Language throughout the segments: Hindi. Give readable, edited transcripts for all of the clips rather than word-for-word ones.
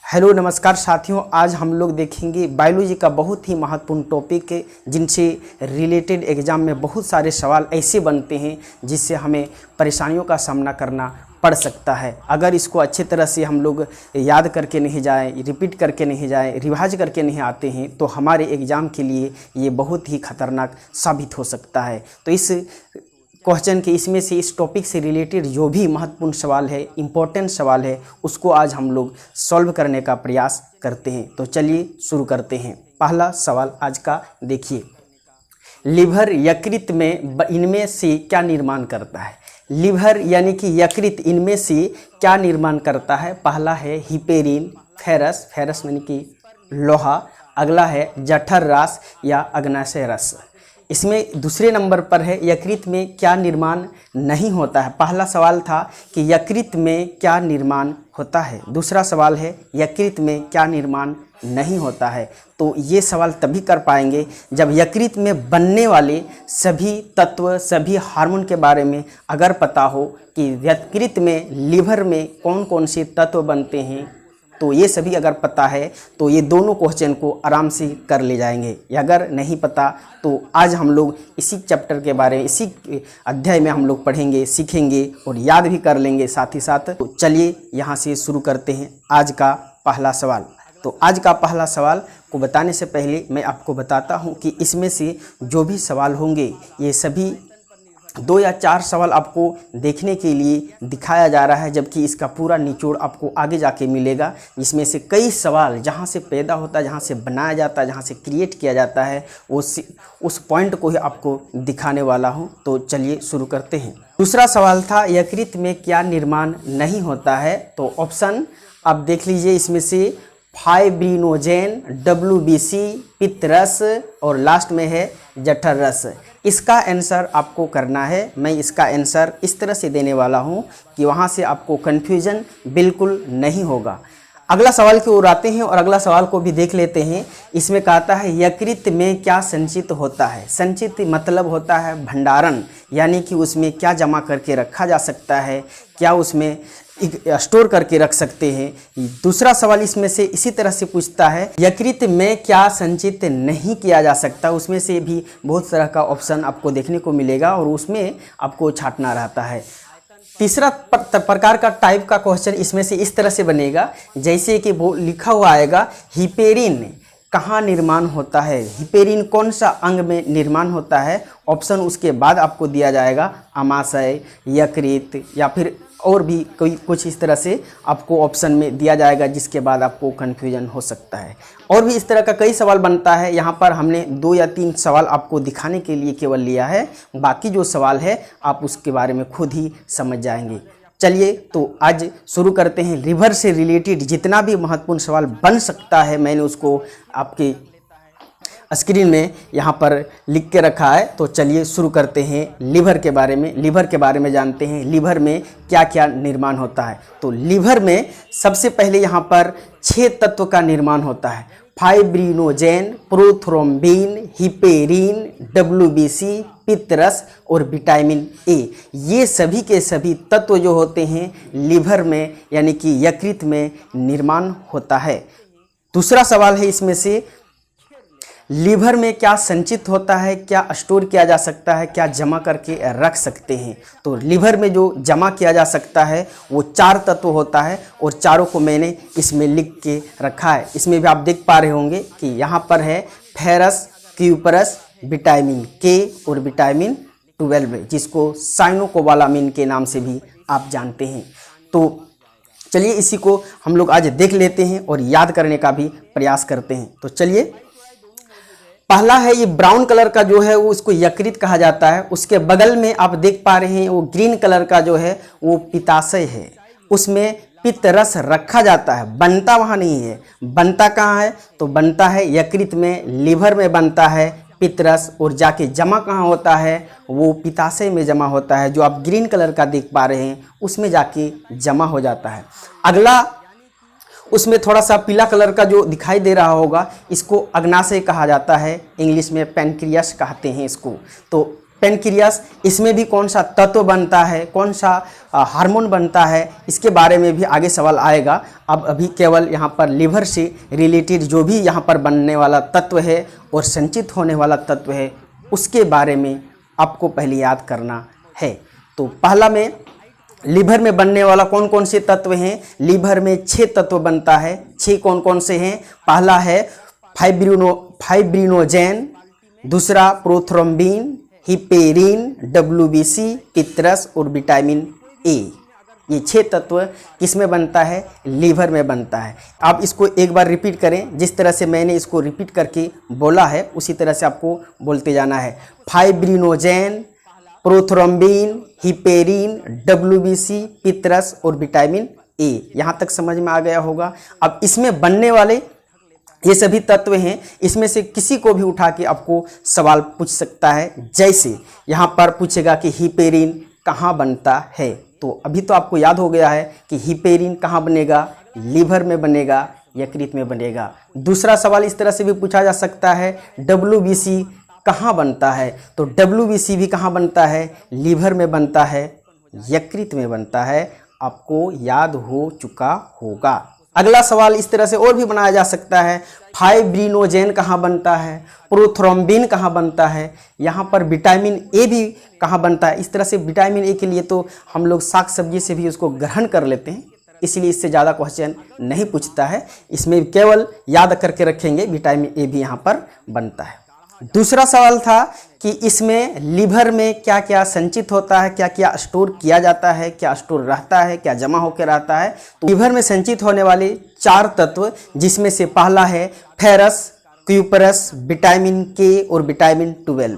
हेलो नमस्कार साथियों, आज हम लोग देखेंगे बायोलॉजी का बहुत ही महत्वपूर्ण टॉपिक है जिनसे रिलेटेड एग्जाम में बहुत सारे सवाल ऐसे बनते हैं जिससे हमें परेशानियों का सामना करना पड़ सकता है। अगर इसको अच्छे तरह से हम लोग याद करके नहीं जाएं, रिपीट करके नहीं जाएं, रिवाइज करके नहीं आते हैं तो हमारे एग्ज़ाम के लिए ये बहुत ही खतरनाक साबित हो सकता है। तो इस क्वेश्चन के इसमें से इस टॉपिक से रिलेटेड जो भी महत्वपूर्ण सवाल है, इम्पोर्टेंट सवाल है, उसको आज हम लोग सॉल्व करने का प्रयास करते हैं। तो चलिए शुरू करते हैं। पहला सवाल आज का देखिए, लिवर यकृत में इनमें से क्या निर्माण करता है? लिवर यानी कि यकृत इनमें से क्या निर्माण करता है? पहला है हिपेरिन, फेरस, फेरस यानी कि लोहा। अगला है जठर रस या अग्नाशय रस। इसमें दूसरे नंबर पर है यकृत में क्या निर्माण नहीं होता है। पहला सवाल था कि यकृत में क्या निर्माण होता है, दूसरा सवाल है यकृत में क्या निर्माण नहीं होता है। तो ये सवाल तभी कर पाएंगे जब यकृत में बनने वाले सभी तत्व, सभी हार्मोन के बारे में अगर पता हो कि यकृत में, लिवर में कौन कौन से तत्व बनते हैं। तो ये सभी अगर पता है तो ये दोनों क्वेश्चन को आराम से कर ले जाएंगे। अगर नहीं पता तो आज हम लोग इसी चैप्टर के बारे में, इसी अध्याय में हम लोग पढ़ेंगे, सीखेंगे और याद भी कर लेंगे साथ ही साथ। तो चलिए यहाँ से शुरू करते हैं आज का पहला सवाल। तो आज का पहला सवाल को बताने से पहले मैं आपको बताता हूँ कि इसमें से जो भी सवाल होंगे ये सभी 2 या 4 सवाल आपको देखने के लिए दिखाया जा रहा है, जबकि इसका पूरा निचोड़ आपको आगे जाके मिलेगा। इसमें से कई सवाल जहां से पैदा होता है, जहां से बनाया जाता है, जहां से क्रिएट किया जाता है, उस पॉइंट को ही आपको दिखाने वाला हूं। तो चलिए शुरू करते हैं। दूसरा सवाल था यकृत में क्या निर्माण नहीं होता है। तो ऑप्शन आप देख लीजिए, इसमें से फाइब्रिनोजेन, WBC, पित्तरस और लास्ट में है जठर रस। इसका आंसर आपको करना है। मैं इसका आंसर इस तरह से देने वाला हूं कि वहां से आपको कंफ्यूजन बिल्कुल नहीं होगा। अगला सवाल की ओर आते हैं और अगला सवाल को भी देख लेते हैं। इसमें कहता है यकृत में क्या संचित होता है। संचित मतलब होता है भंडारण, यानी कि उसमें क्या जमा करके रखा जा सकता है, क्या उसमें स्टोर करके रख सकते हैं। दूसरा सवाल इसमें से इसी तरह से पूछता है यकृत में क्या संचित नहीं किया जा सकता। उसमें से भी बहुत तरह का ऑप्शन आपको देखने को मिलेगा और उसमें आपको छांटना रहता है। तीसरा प्रकार का टाइप का क्वेश्चन इसमें से इस तरह से बनेगा, जैसे कि वो लिखा हुआ आएगा हिपेरिन कहाँ निर्माण होता है, हिपेरिन कौन सा अंग में निर्माण होता है। ऑप्शन उसके बाद आपको दिया जाएगा आमाशय, यकृत या फिर और भी कोई कुछ इस तरह से आपको ऑप्शन में दिया जाएगा, जिसके बाद आपको कन्फ्यूजन हो सकता है। और भी इस तरह का कई सवाल बनता है। यहाँ पर हमने 2 या 3 सवाल आपको दिखाने के लिए केवल लिया है, बाकी जो सवाल है आप उसके बारे में खुद ही समझ जाएंगे। चलिए तो आज शुरू करते हैं। लिवर से रिलेटेड जितना भी महत्वपूर्ण सवाल बन सकता है मैंने उसको आपके स्क्रीन में यहाँ पर लिख के रखा है। तो चलिए शुरू करते हैं लिवर के बारे में। लिवर के बारे में जानते हैं, लिवर में क्या क्या निर्माण होता है। तो लिवर में सबसे पहले यहाँ पर 6 तत्व का निर्माण होता है। फाइब्रिनोजेन, प्रोथ्रोम्बिन, हिपेरिन, WBC, पित्तरस और विटामिन ए। ये सभी के सभी तत्व जो होते हैं लिवर में यानी कि यकृत में निर्माण होता है। दूसरा सवाल है इसमें से लिवर में क्या संचित होता है, क्या स्टोर किया जा सकता है, क्या जमा करके रख सकते हैं। तो लिवर में जो जमा किया जा सकता है वो 4 तत्व होता है और चारों को मैंने इसमें लिख के रखा है। इसमें भी आप देख पा रहे होंगे कि यहाँ पर है फेरस, क्यूपरस, विटामिन के और विटामिन 12 जिसको साइनोकोबालामिन के नाम से भी आप जानते हैं। तो चलिए इसी को हम लोग आज देख लेते हैं और याद करने का भी प्रयास करते हैं। तो चलिए, पहला है ये ब्राउन कलर का जो है वो उसको यकृत कहा जाता है। उसके बगल में आप देख पा रहे हैं वो ग्रीन कलर का जो है वो पित्ताशय है। उसमें पित्तरस रखा जाता है, बनता वहाँ नहीं है। बनता कहाँ है? तो बनता है यकृत में, लिवर में बनता है पित्तरस, और जाके जमा कहाँ होता है? वो पित्ताशय में जमा होता है। जो आप ग्रीन कलर का देख पा रहे हैं उसमें जाके जमा हो जाता है। अगला उसमें थोड़ा सा पीला कलर का जो दिखाई दे रहा होगा इसको अग्नाशय कहा जाता है, इंग्लिश में पैनक्रियास कहते हैं इसको। तो पेनक्रियास, इसमें भी कौन सा तत्व बनता है, कौन सा हार्मोन बनता है, इसके बारे में भी आगे सवाल आएगा। अब अभी केवल यहाँ पर लीवर से रिलेटेड जो भी यहाँ पर बनने वाला तत्व है और संचित होने वाला तत्व है उसके बारे में आपको पहले याद करना है। तो पहला में लीवर में बनने वाला कौन कौन से तत्व हैं। लीवर में 6 तत्व बनता है। 6 कौन कौन से हैं? पहला है फाइब्रिनोजेन, दूसरा प्रोथ्रोम्बिन, हिपेरिन, WBC, पित्रस और विटामिन ए। ये 6 तत्व किस में बनता है? लीवर में बनता है। आप इसको एक बार रिपीट करें, जिस तरह से मैंने इसको रिपीट करके बोला है उसी तरह से आपको बोलते जाना है। फाइब्रिनोजेन, प्रोथ्रोम्बिन, हिपेरिन, WBC, पित्रस और विटामिन ए। यहाँ तक समझ में आ गया होगा। अब इसमें बनने वाले ये सभी तत्व हैं, इसमें से किसी को भी उठा के आपको सवाल पूछ सकता है। जैसे यहाँ पर पूछेगा कि हिपेरिन कहाँ बनता है, तो अभी तो आपको याद हो गया है कि हिपेरिन कहाँ बनेगा? लीवर में बनेगा, यकृत में बनेगा। दूसरा सवाल इस तरह से भी पूछा जा सकता है, WBC कहाँ बनता है? तो WBC भी कहाँ बनता है? लीवर में बनता है, यकृत में बनता है। आपको याद हो चुका होगा। अगला सवाल इस तरह से और भी बनाया जा सकता है, फाइब्रिनोजेन कहाँ बनता है? प्रोथ्रोम्बिन कहाँ बनता है? यहाँ पर विटामिन ए भी कहाँ बनता है? इस तरह से विटामिन ए के लिए तो हम लोग साग सब्जी से भी उसको ग्रहण कर लेते हैं, इसलिए इससे ज़्यादा क्वेश्चन नहीं पूछता है। इसमें केवल याद करके रखेंगे विटामिन ए भी यहाँ पर बनता है। दूसरा सवाल था कि इसमें लीवर में क्या क्या संचित होता है, क्या क्या स्टोर किया जाता है, क्या स्टोर रहता है, क्या जमा होकर रहता है। तो लीवर में संचित होने वाले 4 तत्व, जिसमें से पहला है फेरस, क्यूपरस, विटामिन के और विटामिन 12।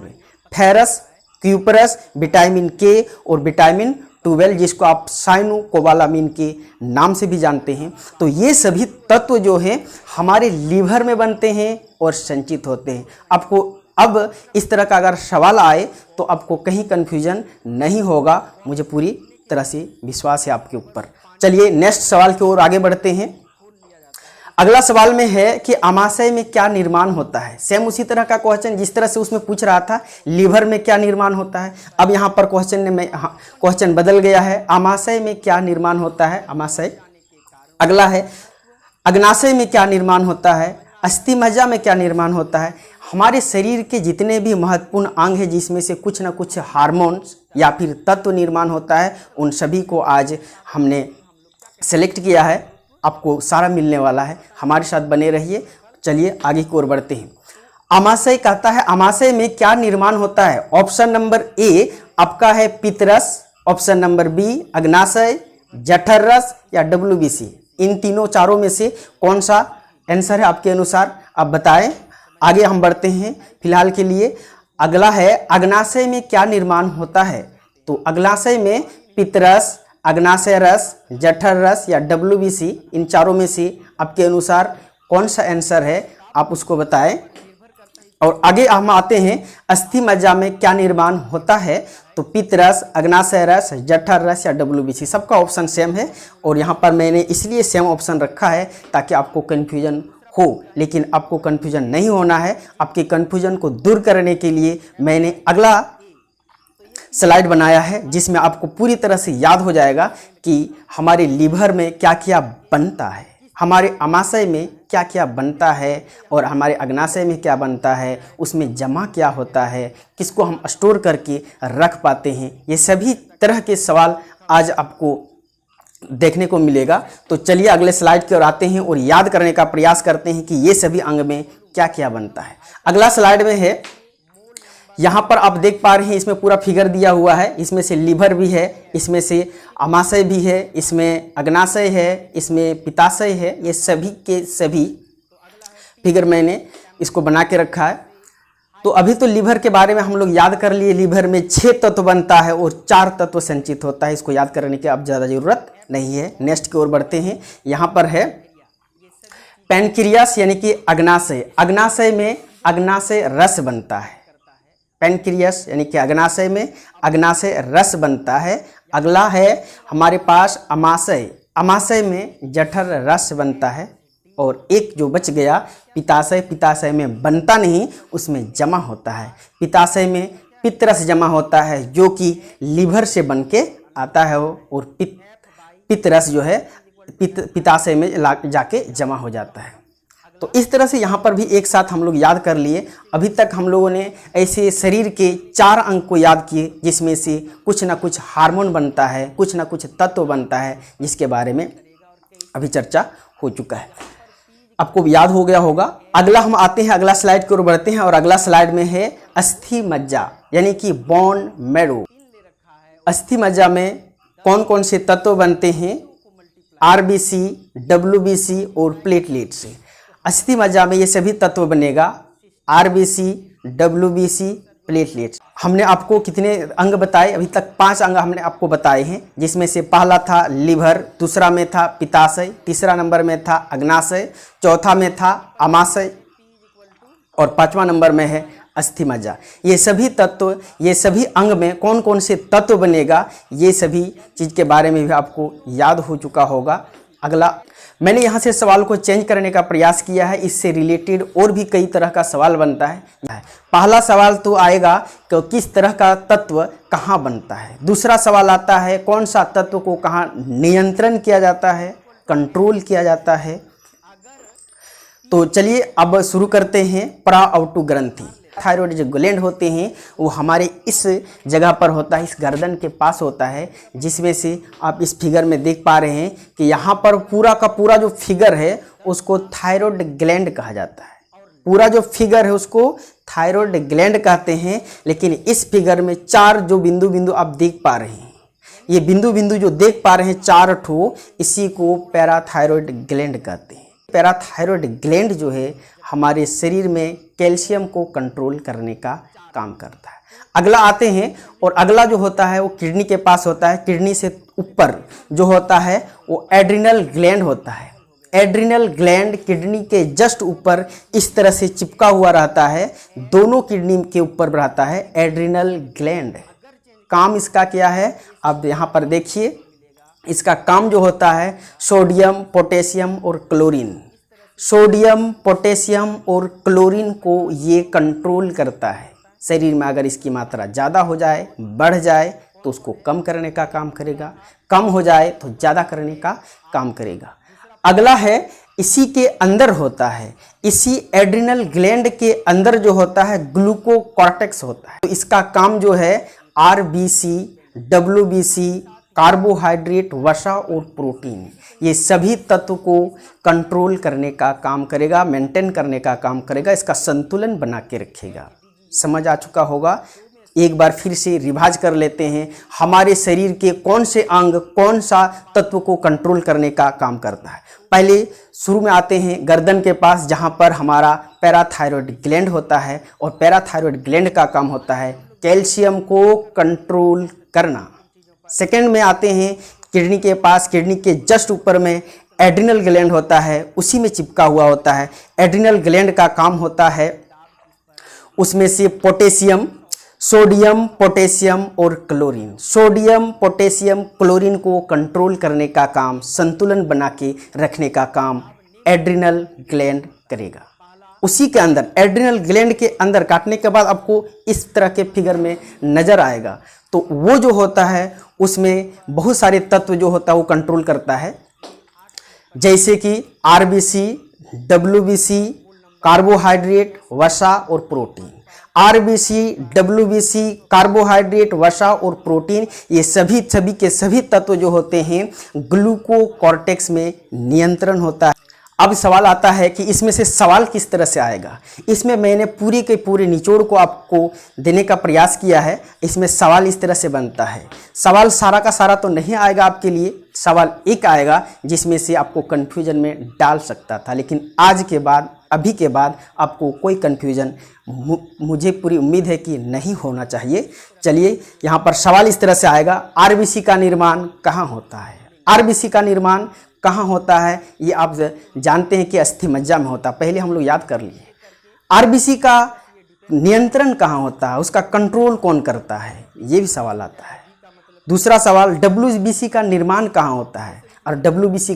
फेरस, क्यूपरस, विटामिन के और विटामिन 12, जिसको आप साइनोकोबालामिन के नाम से भी जानते हैं। तो ये सभी तत्व जो हैं हमारे लीवर में बनते हैं और संचित होते हैं। आपको अब इस तरह का अगर सवाल आए तो आपको कहीं कन्फ्यूजन नहीं होगा, मुझे पूरी तरह से विश्वास है आपके ऊपर। चलिए नेक्स्ट सवाल की ओर आगे बढ़ते हैं। अगला सवाल में है कि अमाशय में क्या निर्माण होता है। सेम उसी तरह का क्वेश्चन जिस तरह से उसमें पूछ रहा था, लीवर में क्या निर्माण होता है। अब यहाँ पर क्वेश्चन बदल गया है, अमाशय में क्या निर्माण होता है। अमाशय अगला है, अग्नाशय में क्या निर्माण होता है, अस्थि मज्जा में क्या निर्माण होता है। हमारे शरीर के जितने भी महत्वपूर्ण अंग हैं जिसमें से कुछ ना कुछ हार्मोन्स या फिर तत्व निर्माण होता है, उन सभी को आज हमने सेलेक्ट किया है। आपको सारा मिलने वाला है, हमारे साथ बने रहिए। चलिए आगे की ओर बढ़ते हैं। अमाशय कहता है अमाशय में क्या निर्माण होता है। ऑप्शन नंबर ए आपका है पितरस, ऑप्शन नंबर बी अग्नाशय, जठर रस या WBC। इन तीनों चारों में से कौन सा आंसर है आपके अनुसार, आप बताएं। आगे हम बढ़ते हैं। फिलहाल के लिए अगला है अग्नाशय में क्या निर्माण होता है। तो अग्नाशय में पितरस, अग्नाशय रस, जठर रस या WBC, इन चारों में से आपके अनुसार कौन सा आंसर है, आप उसको बताएं। और आगे हम आते हैं अस्थि मज्जा में क्या निर्माण होता है। तो पितरस, अग्नाशय रस, जठर रस या WBC, सबका ऑप्शन सेम है। और यहाँ पर मैंने इसलिए सेम ऑप्शन रखा है ताकि आपको कन्फ्यूजन हो, लेकिन आपको कन्फ्यूजन नहीं होना है। आपके कन्फ्यूजन को दूर करने के लिए मैंने अगला स्लाइड बनाया है जिसमें आपको पूरी तरह से याद हो जाएगा कि हमारे लीवर में क्या क्या बनता है, हमारे अमाशय में क्या क्या बनता है और हमारे अग्नाशय में क्या बनता है, उसमें जमा क्या होता है, किसको हम स्टोर करके रख पाते हैं। ये सभी तरह के सवाल आज आपको देखने को मिलेगा। तो चलिए अगले स्लाइड की ओर आते हैं और याद करने का प्रयास करते हैं कि ये सभी अंग में क्या क्या बनता है। अगला स्लाइड में है, यहाँ पर आप देख पा रहे हैं इसमें पूरा फिगर दिया हुआ है। इसमें से लीवर भी है, इसमें से अमाशय भी है, इसमें अग्नाशय है, इसमें पित्ताशय है। ये सभी के सभी फिगर मैंने इसको बना के रखा है। तो अभी तो लीवर के बारे में हम लोग याद कर लिए। लीवर में 6 तत्व बनता है और 4 तत्व संचित होता है। इसको याद करने की अब ज़्यादा ज़रूरत नहीं है। नेक्स्ट की ओर बढ़ते हैं। यहाँ पर है पैनक्रियास यानी कि अग्नाशय। अग्नाशय में अग्नाशय रस बनता है। पैनक्रियास यानी कि अग्नाशय में अग्नाशय रस बनता है। अगला है हमारे पास अमाशय। अमाशय में जठर रस बनता है। और एक जो बच गया पित्ताशय। पित्ताशय में बनता नहीं, उसमें जमा होता है। पित्ताशय में पित्तरस जमा होता है जो कि लीवर से बन के आता है और पित्तरस जो है पित्ताशय में जाके जमा हो जाता है। तो इस तरह से यहाँ पर भी एक साथ हम लोग याद कर लिए। अभी तक हम लोगों ने ऐसे शरीर के 4 अंग को याद किए जिसमें से कुछ ना कुछ हार्मोन बनता है, कुछ ना कुछ तत्व बनता है, जिसके बारे में अभी चर्चा हो चुका है, आपको याद हो गया होगा। अगला हम आते हैं, अगला स्लाइड की ओर बढ़ते हैं और अगला स्लाइड में है अस्थि मज्जा यानी कि बोन मैरो। अस्थि मज्जा में कौन कौन से तत्व बनते हैं? आरबीसी, डब्ल्यूबीसी और प्लेटलेट से। अस्थि मज्जा में ये सभी तत्व बनेगा, आरबीसी, डब्ल्यूबीसी, प्लेटलेट्स। हमने आपको कितने अंग बताए? अभी तक 5 अंग हमने आपको बताए हैं, जिसमें से पहला था लीवर, दूसरा में था पित्ताशय, तीसरा नंबर में था अग्नाशय, चौथा में था आमाशय और 5वां नंबर में है अस्थि मज्जा। ये सभी तत्व, ये सभी अंग में कौन कौन से तत्व बनेगा, ये सभी चीज़ के बारे में भी आपको याद हो चुका होगा। अगला मैंने यहाँ से सवाल को चेंज करने का प्रयास किया है, इससे रिलेटेड और भी कई तरह का सवाल बनता है। पहला सवाल तो आएगा कि किस तरह का तत्व कहाँ बनता है। दूसरा सवाल आता है कौन सा तत्व को कहाँ नियंत्रण किया जाता है, कंट्रोल किया जाता है। तो चलिए अब शुरू करते हैं। पराऑप्टू ग्रंथि, थायराइड जो ग्लैंड होते हैं वो हमारे इस जगह पर होता है, इस गर्दन के पास होता है, जिसमें से आप इस फिगर में देख पा रहे हैं कि यहाँ पर पूरा का पूरा जो फिगर है उसको थायराइड ग्लैंड कहा जाता है। पूरा जो फिगर है उसको थायराइड ग्लैंड कहते हैं। लेकिन इस फिगर में 4 जो बिंदु बिंदु आप देख पा रहे हैं, ये बिंदु बिंदु जो देख पा रहे हैं 4 ठो, इसी को पैराथायराइड ग्लैंड कहते हैं। पैराथायराइड ग्लैंड जो है हमारे शरीर में कैल्शियम को कंट्रोल करने का काम करता है। अगला आते हैं और अगला जो होता है वो किडनी के पास होता है। किडनी से ऊपर जो होता है वो एड्रिनल ग्लैंड होता है। एड्रिनल ग्लैंड किडनी के जस्ट ऊपर इस तरह से चिपका हुआ रहता है, दोनों किडनी के ऊपर रहता है एड्रिनल ग्लैंड। काम इसका क्या है अब यहाँ पर देखिए, इसका काम जो होता है सोडियम, पोटेशियम और क्लोरीन, सोडियम, पोटेशियम और क्लोरीन को ये कंट्रोल करता है। शरीर में अगर इसकी मात्रा ज़्यादा हो जाए, बढ़ जाए तो उसको कम करने का काम करेगा, कम हो जाए तो ज़्यादा करने का काम करेगा। अगला है इसी के अंदर होता है, इसी एड्रिनल ग्लैंड के अंदर जो होता है ग्लूकोकॉर्टेक्स होता है। तो इसका काम जो है आरबीसी, डब्ल्यूबीसी, कार्बोहाइड्रेट, वसा और प्रोटीन, ये सभी तत्व को कंट्रोल करने का काम करेगा, मेंटेन करने का काम करेगा, इसका संतुलन बना के रखेगा। समझ आ चुका होगा। एक बार फिर से रिवाइज कर लेते हैं, हमारे शरीर के कौन से अंग कौन सा तत्व को कंट्रोल करने का काम करता है। पहले शुरू में आते हैं गर्दन के पास, जहां पर हमारा पैराथायराइड ग्लैंड होता है और पैराथायराइड ग्लैंड का काम होता है कैल्शियम को कंट्रोल करना। सेकंड में आते हैं किडनी के पास, किडनी के जस्ट ऊपर में एड्रिनल ग्लैंड होता है, उसी में चिपका हुआ होता है। एड्रिनल ग्लैंड का काम होता है उसमें से पोटेशियम, सोडियम, पोटेशियम और क्लोरीन, सोडियम, पोटेशियम, क्लोरीन को कंट्रोल करने का काम, संतुलन बना के रखने का काम एड्रिनल ग्लैंड करेगा। उसी के अंदर एड्रिनल ग्लैंड के अंदर काटने के बाद आपको इस तरह के फिगर में नजर आएगा। तो वो जो होता है उसमें बहुत सारे तत्व जो होता है वो कंट्रोल करता है, जैसे कि आरबीसी, डब्ल्यूबीसी, कार्बोहाइड्रेट, वसा और प्रोटीन। आरबीसी, डब्ल्यूबीसी, कार्बोहाइड्रेट, वसा और प्रोटीन, ये सभी के सभी तत्व जो होते हैं ग्लूकोकॉर्टेक्स में नियंत्रण होता है। अब सवाल आता है कि इसमें से सवाल किस तरह से आएगा। इसमें मैंने पूरे के पूरे निचोड़ को आपको देने का प्रयास किया है। इसमें सवाल इस तरह से बनता है, सवाल सारा का सारा तो नहीं आएगा आपके लिए, सवाल एक आएगा जिसमें से आपको कन्फ्यूजन में डाल सकता था, लेकिन आज के बाद, अभी के बाद आपको कोई कन्फ्यूजन, मुझे पूरी उम्मीद है कि नहीं होना चाहिए। चलिए यहाँ पर सवाल इस तरह से आएगा, आरबीसी का निर्माण कहाँ होता है। आरबीसी का निर्माण कहाँ होता है ये आप जानते हैं कि अस्थि मज्जा में होता है, पहले हम लोग याद कर लिए। आरबीसी का नियंत्रण कहाँ होता है, उसका कंट्रोल कौन करता है, ये भी सवाल आता है। दूसरा सवाल, डब्ल्यूबीसी का निर्माण कहाँ होता है और डब्ल्यूबीसी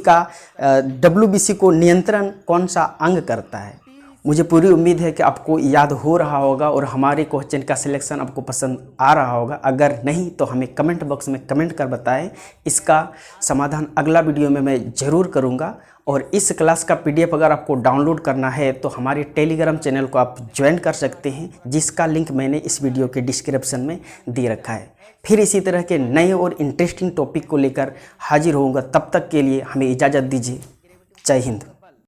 को नियंत्रण कौन सा अंग करता है, मुझे पूरी उम्मीद है कि आपको याद हो रहा होगा और हमारे क्वेश्चन का सिलेक्शन आपको पसंद आ रहा होगा। अगर नहीं तो हमें कमेंट बॉक्स में कमेंट कर बताएं, इसका समाधान अगला वीडियो में मैं ज़रूर करूंगा। और इस क्लास का PDF अगर आपको डाउनलोड करना है तो हमारे टेलीग्राम चैनल को आप ज्वाइन कर सकते हैं, जिसका लिंक मैंने इस वीडियो के डिस्क्रिप्शन में दे रखा है। फिर इसी तरह के नए और इंटरेस्टिंग टॉपिक को लेकर हाजिर होऊंगा। तब तक के लिए हमें इजाज़त दीजिए। जय हिंद।